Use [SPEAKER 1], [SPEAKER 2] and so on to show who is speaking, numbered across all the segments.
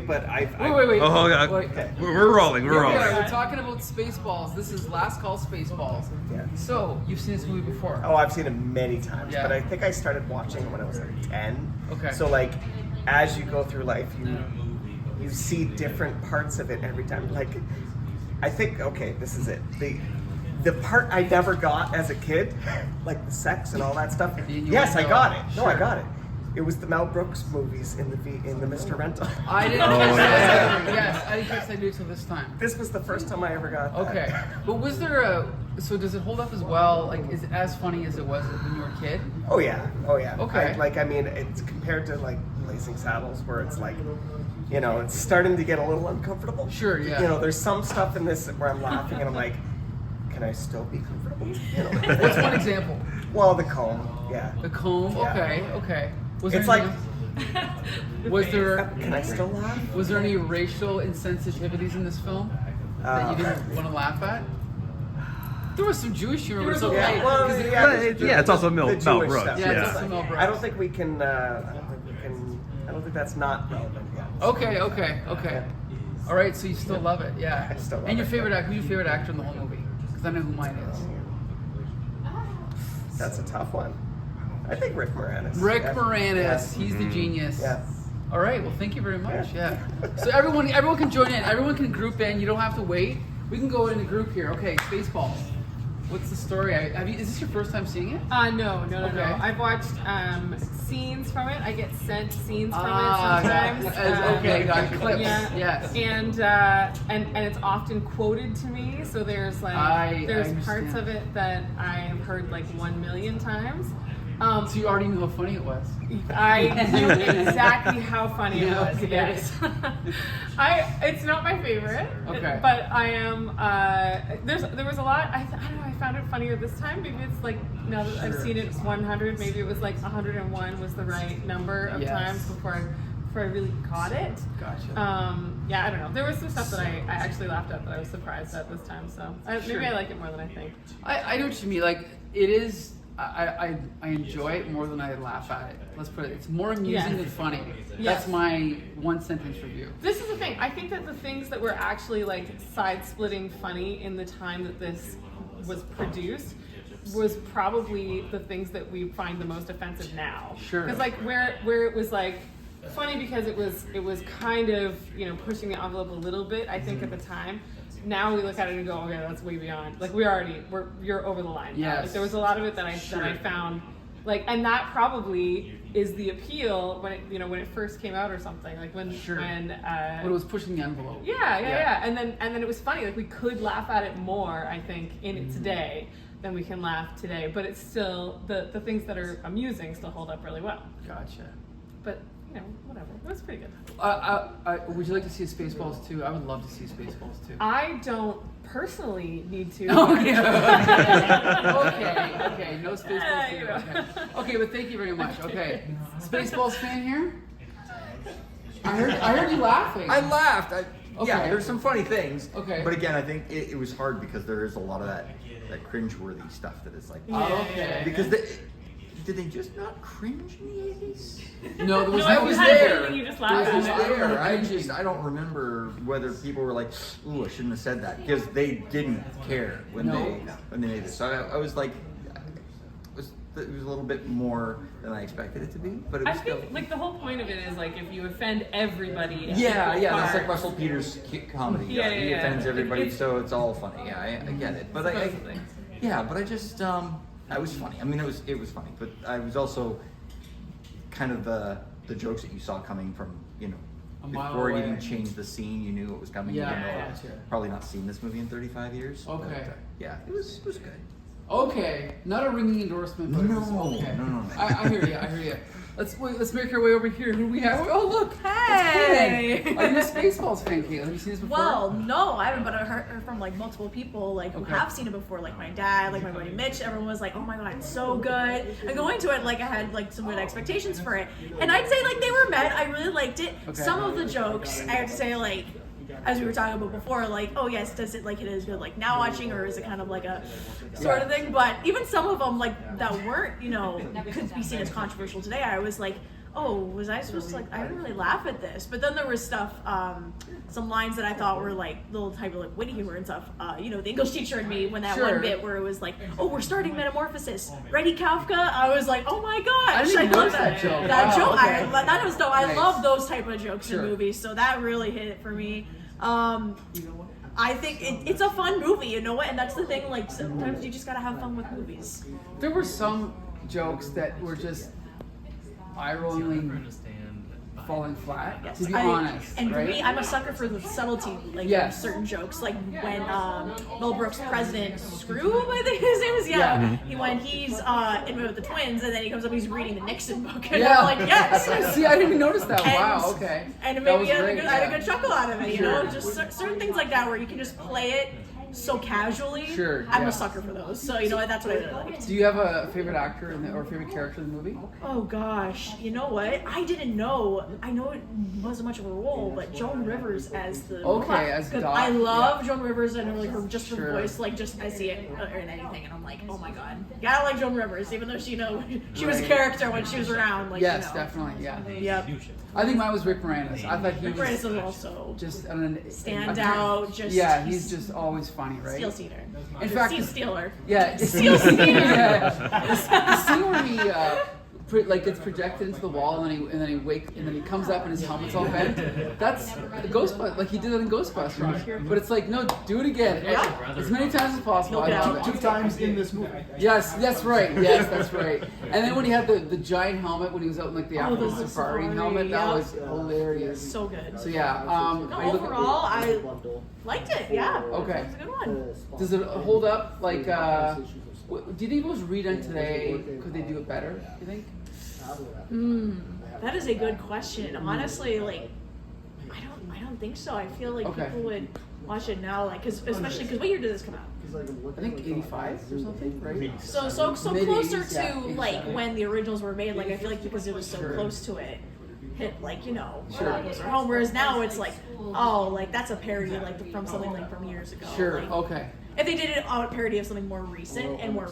[SPEAKER 1] but
[SPEAKER 2] Wait.
[SPEAKER 3] Oh, God.
[SPEAKER 1] Okay.
[SPEAKER 3] We're rolling. We're rolling.
[SPEAKER 2] Yeah, we're talking about Spaceballs. This is Last Call Spaceballs.
[SPEAKER 1] Yeah.
[SPEAKER 2] So, you've seen this movie before?
[SPEAKER 1] Oh, I've seen it many times,
[SPEAKER 2] Yeah.
[SPEAKER 1] but I think I started watching it when I was like 10.
[SPEAKER 2] Okay.
[SPEAKER 1] So like, as you go through life, you see different parts of it every time. Like, I think, okay, this is it. The part I never got as a kid, like the sex and all that stuff. Yes, I got it. No, I got it. It was the Mel Brooks movies in the Mr. Rental.
[SPEAKER 2] I didn't catch that. Yes, I didn't catch that until this time.
[SPEAKER 1] This was the first time I ever got that.
[SPEAKER 2] Okay. But was there so does it hold up as well? Like, is it as funny as it was when you were a kid?
[SPEAKER 1] Oh yeah.
[SPEAKER 2] Okay.
[SPEAKER 1] I mean, it's compared to like Blazing Saddles, where it's like, it's starting to get a little uncomfortable.
[SPEAKER 2] Sure, yeah.
[SPEAKER 1] There's some stuff in this where I'm laughing and I'm like, can I still be comfortable?
[SPEAKER 2] What's one example?
[SPEAKER 1] Well, the comb, yeah.
[SPEAKER 2] The comb?
[SPEAKER 1] Yeah.
[SPEAKER 2] Okay. Was there
[SPEAKER 1] It's like,
[SPEAKER 2] was there
[SPEAKER 1] can I still laugh?
[SPEAKER 2] was there any racial insensitivities in this film that you didn't want to laugh at? There was some Jewish humor. It's okay.
[SPEAKER 3] Yeah, it's also Mel
[SPEAKER 1] Jewish
[SPEAKER 3] Brooks.
[SPEAKER 1] stuff.
[SPEAKER 2] Yeah, it's also Mel Brooks.
[SPEAKER 1] I don't think we can. I don't think that's not relevant yet.
[SPEAKER 2] Okay. All right, so you still love it, yeah.
[SPEAKER 1] I still love
[SPEAKER 2] and your
[SPEAKER 1] it.
[SPEAKER 2] favorite actor? Who's your favorite actor in the whole movie? Because I know who mine is.
[SPEAKER 1] That's a tough one. I think Rick Moranis.
[SPEAKER 2] Rick
[SPEAKER 1] Yeah.
[SPEAKER 2] Moranis.
[SPEAKER 1] Yeah.
[SPEAKER 2] He's the genius.
[SPEAKER 1] Yeah.
[SPEAKER 2] All right. Well, thank you very much.
[SPEAKER 1] Yeah.
[SPEAKER 2] Yeah. So everyone can join in. Everyone can group in. You don't have to wait. We can go in a group here. Okay. Spaceballs. What's the story? Is this your first time seeing it?
[SPEAKER 4] No.
[SPEAKER 2] Okay.
[SPEAKER 4] I've watched scenes from it. I get sent scenes from it sometimes.
[SPEAKER 2] Okay, got clips.
[SPEAKER 4] Yeah.
[SPEAKER 2] Yes.
[SPEAKER 4] And it's often quoted to me. So there's there's
[SPEAKER 2] I
[SPEAKER 4] parts
[SPEAKER 2] understand.
[SPEAKER 4] of it that I have heard like 1 million times.
[SPEAKER 2] So you already knew how funny it was.
[SPEAKER 4] I knew exactly how funny it was.
[SPEAKER 2] Okay.
[SPEAKER 4] Yes. It's not my favorite.
[SPEAKER 2] Okay.
[SPEAKER 4] But I am. There was a lot. I don't know. I found it funnier this time. Maybe it's like now that I've seen it 100. Maybe it was like 101 was the right number of times before I really caught it.
[SPEAKER 2] Gotcha.
[SPEAKER 4] Yeah, I don't know. There was some stuff that I actually laughed at that I was surprised at this time. So maybe I like it more than I think.
[SPEAKER 2] I know what you mean. Like, it is. I enjoy it more than I laugh at it. Let's put it. It's more amusing than funny.
[SPEAKER 4] Yes.
[SPEAKER 2] That's my one sentence review.
[SPEAKER 4] This is the thing. I think that the things that were actually like side-splitting funny in the time that this was produced was probably the things that we find the most offensive now.
[SPEAKER 2] Sure.
[SPEAKER 4] Because like where it was like funny because it was kind of pushing the envelope a little bit. I think at the time. Now we look at it and go, okay, that's way beyond. Like you're over the line.
[SPEAKER 2] Yes.
[SPEAKER 4] Like, there was a lot of it that I found, like, and that probably is the appeal when it first came out or something. Like when
[SPEAKER 2] when it was pushing the envelope.
[SPEAKER 4] Yeah. And then it was funny. Like we could laugh at it more, I think, in its day than we can laugh today. But it's still the things that are amusing still hold up really well.
[SPEAKER 2] Gotcha.
[SPEAKER 4] But whatever. It was pretty good.
[SPEAKER 2] Would you like to see Spaceballs 2? I would love to see Spaceballs 2.
[SPEAKER 4] I don't personally need to.
[SPEAKER 2] Okay, no Spaceballs 2. Okay, but thank you very much. Okay, Spaceballs fan here? I heard you laughing.
[SPEAKER 5] I laughed.
[SPEAKER 2] Okay.
[SPEAKER 5] Yeah, there's some funny things.
[SPEAKER 2] Okay.
[SPEAKER 5] But again, I think it was hard because there is a lot of that cringeworthy stuff that is like.
[SPEAKER 2] Okay.
[SPEAKER 5] Because did they just not cringe in the 80s?
[SPEAKER 2] No, there was
[SPEAKER 4] I
[SPEAKER 2] no
[SPEAKER 4] was
[SPEAKER 2] there.
[SPEAKER 4] You just
[SPEAKER 5] I
[SPEAKER 4] laughed
[SPEAKER 5] was
[SPEAKER 4] at it.
[SPEAKER 5] there. I don't remember whether people were like, "Ooh, I shouldn't have said that," because they didn't care when they made it. So I was like, it was a little bit more than I expected it to be, but it was still.
[SPEAKER 4] Like the whole point of it is like if you offend everybody.
[SPEAKER 5] Yeah, that's like Russell Peters' comedy.
[SPEAKER 4] Yeah,
[SPEAKER 5] he offends everybody, so it's all funny. Yeah, I get it, but I just that was funny. I mean, it was funny, but I was also kind of the jokes that you saw coming from before it even changed the scene. You knew it was coming.
[SPEAKER 2] Yeah,
[SPEAKER 5] even though probably not seen this movie in 35 years.
[SPEAKER 2] Okay.
[SPEAKER 5] But, yeah, it was good.
[SPEAKER 2] Okay, not a ringing endorsement, but
[SPEAKER 5] No,
[SPEAKER 2] it was okay.
[SPEAKER 5] no.
[SPEAKER 2] I hear you. Let's make our way over here. Who do we have? Oh, look.
[SPEAKER 6] Hey.
[SPEAKER 2] It's Kaylee. Are you a Spaceballs fan, Kaylee? Have you seen this before?
[SPEAKER 6] Well, no, I haven't, but I heard from like multiple people who have seen it before, like my dad, like my buddy Mitch. Everyone was like, "Oh my god, it's so good!" And going to it, like I had like some good expectations for it, and I'd say like they were met. I really liked it.
[SPEAKER 2] Okay.
[SPEAKER 6] Some of the jokes, I have to say, like as we were talking about before, like, oh yes, does it like hit as good like now watching, or is it kind of like a sort of thing? But even some of them like that weren't, could be seen as controversial today, I was like, oh, was I supposed to, like, I didn't really laugh at this. But then there was stuff, some lines that I thought were like little type of like witty humor and stuff. You know, the English teacher and me, when that
[SPEAKER 2] Sure.
[SPEAKER 6] one bit where it was like, oh, we're starting Metamorphosis. Ready, Kafka? I was like, oh my gosh.
[SPEAKER 2] I didn't even
[SPEAKER 6] love
[SPEAKER 2] notice that joke.
[SPEAKER 6] That
[SPEAKER 2] Wow,
[SPEAKER 6] joke,
[SPEAKER 2] okay.
[SPEAKER 6] I thought it was dope. I
[SPEAKER 2] Nice.
[SPEAKER 6] love those type of jokes
[SPEAKER 2] Sure.
[SPEAKER 6] in movies, so that really hit it for me. I think it's a fun movie, you know what? And that's the thing, like, sometimes you just gotta have fun with movies.
[SPEAKER 2] There were some jokes that were just eye-rolling, falling flat.
[SPEAKER 6] Yes,
[SPEAKER 2] To be honest,
[SPEAKER 6] and
[SPEAKER 2] right?
[SPEAKER 6] for me, I'm a sucker for the subtlety, like
[SPEAKER 2] Yes.
[SPEAKER 6] certain jokes, like when Mel Brooks' president Scrooge, I think his name is,
[SPEAKER 2] Yeah.
[SPEAKER 6] when he's in with the twins, and then he comes up, he's reading the Nixon book, and
[SPEAKER 2] Yeah.
[SPEAKER 6] I'm like, yes.
[SPEAKER 2] See, I didn't even notice that.
[SPEAKER 6] And-
[SPEAKER 2] Wow. Okay.
[SPEAKER 6] And
[SPEAKER 2] That
[SPEAKER 6] maybe
[SPEAKER 2] was
[SPEAKER 6] I had,
[SPEAKER 2] great,
[SPEAKER 6] I had a
[SPEAKER 2] yeah.
[SPEAKER 6] good chuckle out of it, you
[SPEAKER 2] Sure.
[SPEAKER 6] know, just certain things like that where you can just play it so casually.
[SPEAKER 2] Sure,
[SPEAKER 6] I'm
[SPEAKER 2] yeah.
[SPEAKER 6] a sucker for those, so you know what? That's what I really liked.
[SPEAKER 2] Do you have a favorite actor or favorite character in the movie?
[SPEAKER 6] Oh gosh, you know what? I didn't know. I know it wasn't much of a role, but Joan Rivers as the
[SPEAKER 2] Okay, as
[SPEAKER 6] 'cause
[SPEAKER 2] Doc,
[SPEAKER 6] I love
[SPEAKER 2] yeah.
[SPEAKER 6] Joan Rivers and her just her
[SPEAKER 2] Sure.
[SPEAKER 6] voice. Like just I see it in anything, and I'm like, oh my god, yeah, I like Joan Rivers, even though she she was a
[SPEAKER 2] Right.
[SPEAKER 6] character when she was around. Like
[SPEAKER 2] Yes,
[SPEAKER 6] you know.
[SPEAKER 2] definitely. Yeah.
[SPEAKER 6] Yep.
[SPEAKER 2] I think mine was Rick Moranis. I thought he was
[SPEAKER 6] Brandis is also
[SPEAKER 2] just an
[SPEAKER 6] stand out. Just
[SPEAKER 2] Yeah, he's just always funny, right?
[SPEAKER 6] Steel Cedar.
[SPEAKER 2] In fact,
[SPEAKER 6] Steel Stealer.
[SPEAKER 2] Yeah,
[SPEAKER 6] Steel Cedar.
[SPEAKER 2] Yeah. The scene where he like gets projected into the wall and then he comes up and his helmet's all bent. That's the Ghostbusters. Like he did that in Ghostbusters. But it's like, no, do it again. As many times as possible. I love
[SPEAKER 7] Two
[SPEAKER 2] it.
[SPEAKER 7] times in this movie.
[SPEAKER 2] Yes, that's right. Yes, that's right. And then when he had the giant helmet when he was out in like the African
[SPEAKER 6] the
[SPEAKER 2] safari
[SPEAKER 6] safari,
[SPEAKER 2] helmet, that
[SPEAKER 6] yeah.
[SPEAKER 2] was hilarious.
[SPEAKER 6] So good.
[SPEAKER 2] So yeah.
[SPEAKER 6] No,
[SPEAKER 2] are you looking-
[SPEAKER 6] overall, I liked it. Yeah.
[SPEAKER 2] Okay.
[SPEAKER 6] It was a good one.
[SPEAKER 2] Does it hold up? Like, do you think if it was redone today, could they do it better? Do you think?
[SPEAKER 6] That is a good question. Honestly, like, I don't think so. I feel like
[SPEAKER 2] Okay.
[SPEAKER 6] people would watch it now, like, especially because what year did this come out?
[SPEAKER 2] I think 85 or something, right?
[SPEAKER 6] So
[SPEAKER 2] Mid-80s,
[SPEAKER 6] closer to
[SPEAKER 2] yeah,
[SPEAKER 6] like
[SPEAKER 2] 85.
[SPEAKER 6] when the originals were made. Like, I feel like because it was so
[SPEAKER 2] Sure.
[SPEAKER 6] close to it, hit like
[SPEAKER 2] Sure.
[SPEAKER 6] home. Whereas now it's like, oh, like that's a parody like from something like from years ago.
[SPEAKER 2] Sure.
[SPEAKER 6] Like,
[SPEAKER 2] Okay.
[SPEAKER 6] if they did it on a parody of something more recent and more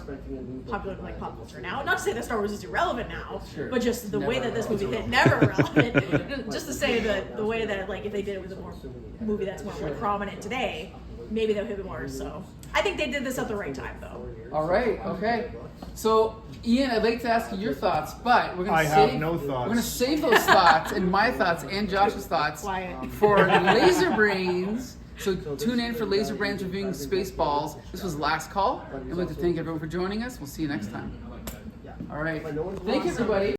[SPEAKER 6] popular in like pop culture now, not to say that Star Wars is irrelevant now,
[SPEAKER 2] Sure.
[SPEAKER 6] but just the way
[SPEAKER 2] Never
[SPEAKER 6] that this movie hit, never irrelevant. Just to say that the way that like if they did it with a more movie that's more like, prominent today, maybe they'll hit it more. So I think they did this at the right time though.
[SPEAKER 2] All right. Okay. So, Ian, I'd like to ask you your thoughts, but we're gonna
[SPEAKER 7] I
[SPEAKER 2] save.
[SPEAKER 7] have no thoughts.
[SPEAKER 2] We're gonna save those thoughts and my thoughts and Josh's thoughts
[SPEAKER 6] Quiet.
[SPEAKER 2] for Laser Brains. So tune in for Laser Brains reviewing Spaceballs. This was last call. I'd like to thank everyone for joining us. We'll see you next time. All right. Thank you, everybody.